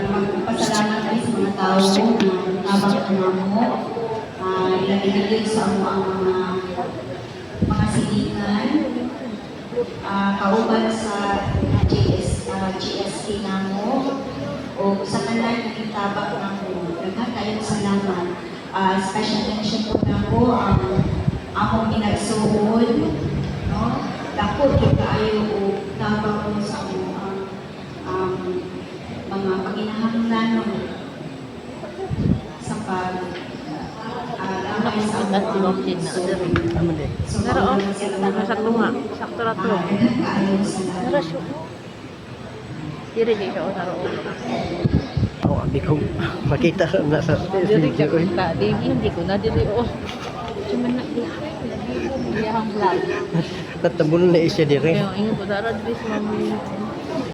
magpasalamat tayo sa mga tao na nabang mo. Ilagay sa ang mga silingan, kauban sa GST na mo, o sa kanang itabak na mo. Daghang kayong salamat. Special mention po na po ang among ginagsuod, no? Dako yung kaayo o tabak mo sa mga panginahanlan sa pag lamay sa Tinoptin na adiri. Pero sa tunga, sakto ra to. Pero siya. Diri di siya naro. Di ko makita na sa Diri video. ka kita, hindi ko na diri oh. Cuma nak dia hang vlog. Tatabon na siya dire. Yung ingat ko dara diri sa mami.